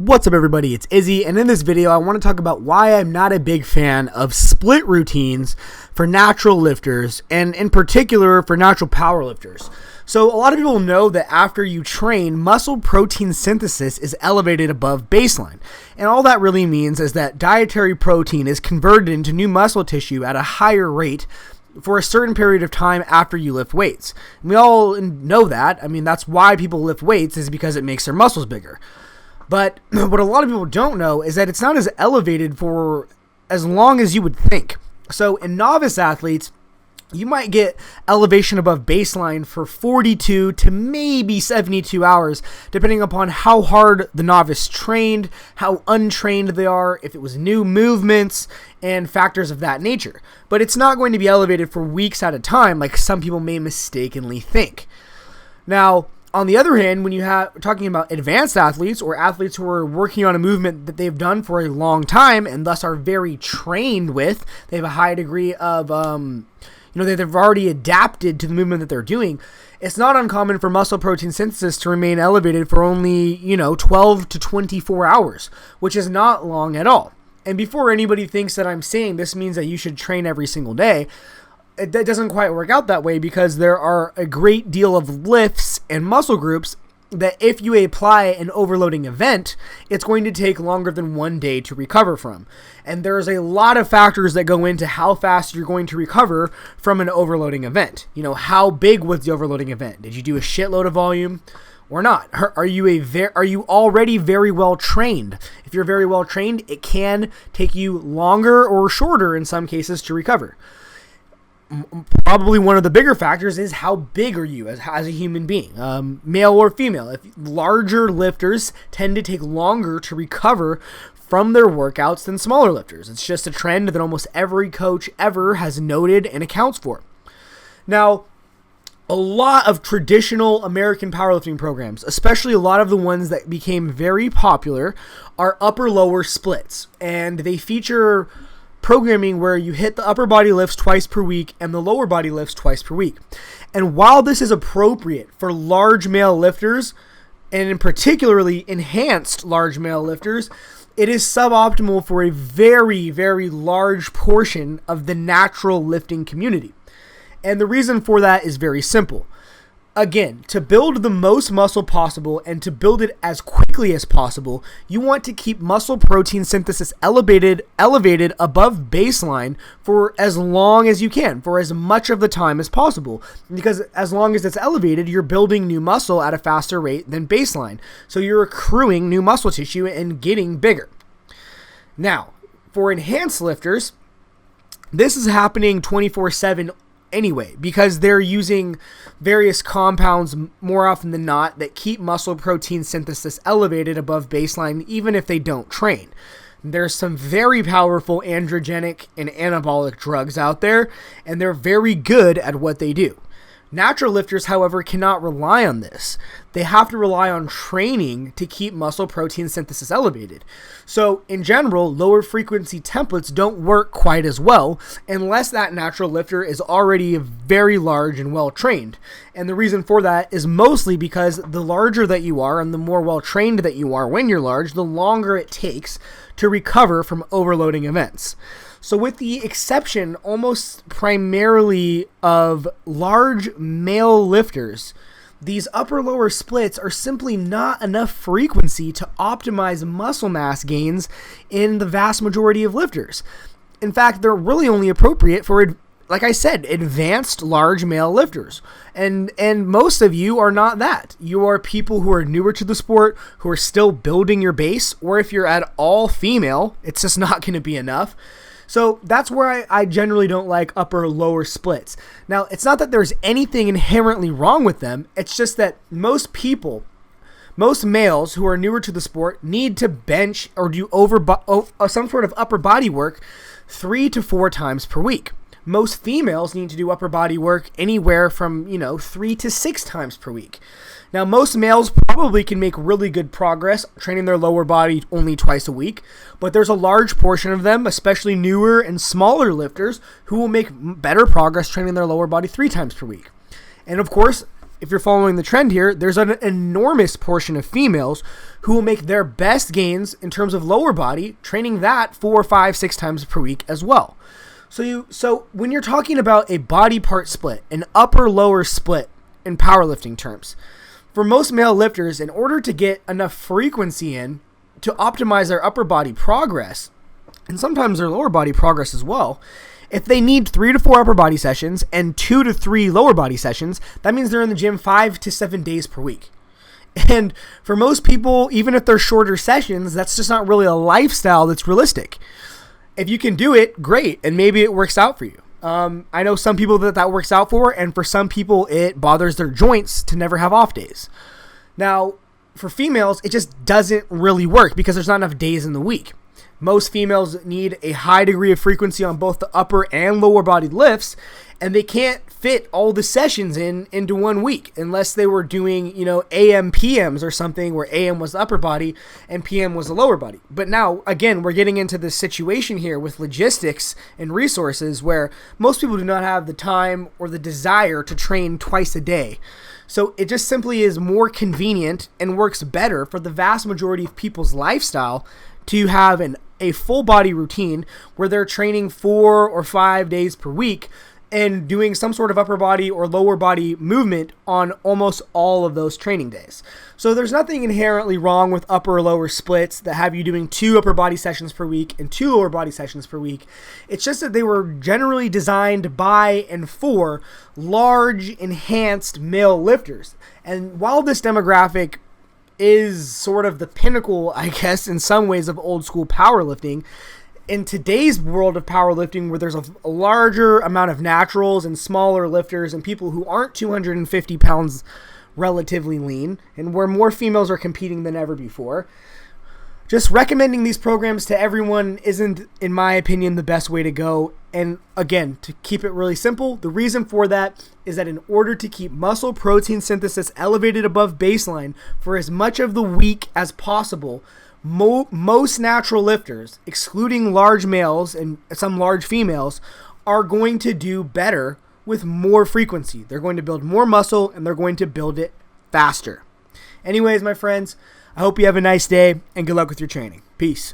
What's up, everybody? It's Izzy, and in this video I want to talk about why I'm not a big fan of split routines for natural lifters, and in particular for natural power lifters. So a lot of people know that after you train, muscle protein synthesis is elevated above baseline, and all that really means is that dietary protein is converted into new muscle tissue at a higher rate for a certain period of time after you lift weights. And we all know that. I mean, that's why people lift weights, is because it makes their muscles bigger. But what a lot of people don't know is that it's not as elevated for as long as you would think. So in novice athletes, you might get elevation above baseline for 42 to maybe 72 hours, depending upon how hard the novice trained, how untrained they are, if it was new movements, and factors of that nature. But it's not going to be elevated for weeks at a time, like some people may mistakenly think. Now, on the other hand, when you have talking about advanced athletes or athletes who are working on a movement that they've done for a long time and thus are very trained with, they have a high degree of, they've already adapted to the movement that they're doing. It's not uncommon for muscle protein synthesis to remain elevated for only, 12 to 24 hours, which is not long at all. And before anybody thinks that I'm saying this means that you should train every single day, that doesn't quite work out that way, because there are a great deal of lifts and muscle groups that if you apply an overloading event, it's going to take longer than 1 day to recover from. And there's a lot of factors that go into how fast you're going to recover from an overloading event. How big was the overloading event? Did you do a shitload of volume or not? Are you already very well trained? If you're very well trained, it can take you longer or shorter in some cases to recover. Probably one of the bigger factors is how big are you as a human being, male or female. If larger lifters tend to take longer to recover from their workouts than smaller lifters. It's just a trend that almost every coach ever has noted and accounts for. Now, a lot of traditional American powerlifting programs, especially a lot of the ones that became very popular, are upper-lower splits, and they feature programming where you hit the upper body lifts twice per week and the lower body lifts twice per week. And while this is appropriate for large male lifters, and in particularly enhanced large male lifters, it is suboptimal for a very, very large portion of the natural lifting community. And the reason for that is very simple. Again, to build the most muscle possible and to build it as quickly as possible, you want to keep muscle protein synthesis elevated above baseline for as long as you can, for as much of the time as possible. Because as long as it's elevated, you're building new muscle at a faster rate than baseline. So you're accruing new muscle tissue and getting bigger. Now, for enhanced lifters, this is happening 24/7 anyway, because they're using various compounds more often than not that keep muscle protein synthesis elevated above baseline even if they don't train. There's some very powerful androgenic and anabolic drugs out there, and they're very good at what they do. Natural lifters, however, cannot rely on this. They have to rely on training to keep muscle protein synthesis elevated. So, in general, lower frequency templates don't work quite as well unless that natural lifter is already very large and well trained. And the reason for that is mostly because the larger that you are and the more well trained that you are when you're large, the longer it takes to recover from overloading events. So with the exception almost primarily of large male lifters, these upper-lower splits are simply not enough frequency to optimize muscle mass gains in the vast majority of lifters. In fact, they're really only appropriate for, like I said, advanced large male lifters. And most of you are not that. You are people who are newer to the sport, who are still building your base, or if you're at all female, it's just not going to be enough. So that's where I generally don't like upper-lower splits. Now, it's not that there's anything inherently wrong with them. It's just that most males who are newer to the sport need to bench or do some sort of upper body work 3 to 4 times per week. Most females need to do upper body work anywhere from, 3 to 6 times per week. Now, most males probably can make really good progress training their lower body only twice a week, but there's a large portion of them, especially newer and smaller lifters, who will make better progress training their lower body 3 times per week. And of course, if you're following the trend here, there's an enormous portion of females who will make their best gains in terms of lower body training that 4, 5, 6 times per week as well. So when you're talking about a body part split, an upper-lower split in powerlifting terms, for most male lifters, in order to get enough frequency in to optimize their upper body progress, and sometimes their lower body progress as well, if they need 3 to 4 upper body sessions and 2 to 3 lower body sessions, that means they're in the gym 5 to 7 days per week. And for most people, even if they're shorter sessions, that's just not really a lifestyle that's realistic. If you can do it, great, and maybe it works out for you. I know some people that works out for, and for some people it bothers their joints to never have off days. Now, for females, it just doesn't really work because there's not enough days in the week. Most females need a high degree of frequency on both the upper and lower body lifts, and they can't fit all the sessions into 1 week unless they were doing, AM PMs or something where AM was the upper body and PM was the lower body. But now, again, we're getting into this situation here with logistics and resources where most people do not have the time or the desire to train twice a day. So it just simply is more convenient and works better for the vast majority of people's lifestyle to have a full body routine where they're training 4 or 5 days per week and doing some sort of upper body or lower body movement on almost all of those training days. So there's nothing inherently wrong with upper or lower splits that have you doing 2 upper body sessions per week and 2 lower body sessions per week. It's just that they were generally designed by and for large, enhanced male lifters. And while this demographic is sort of the pinnacle, I guess, in some ways of old school powerlifting, in today's world of powerlifting where there's a larger amount of naturals and smaller lifters and people who aren't 250 pounds relatively lean, and where more females are competing than ever before, just recommending these programs to everyone isn't, in my opinion, the best way to go. And again, to keep it really simple, the reason for that is that in order to keep muscle protein synthesis elevated above baseline for as much of the week as possible, most natural lifters, excluding large males and some large females, are going to do better with more frequency. They're going to build more muscle and they're going to build it faster. Anyways, my friends, I hope you have a nice day and good luck with your training. Peace.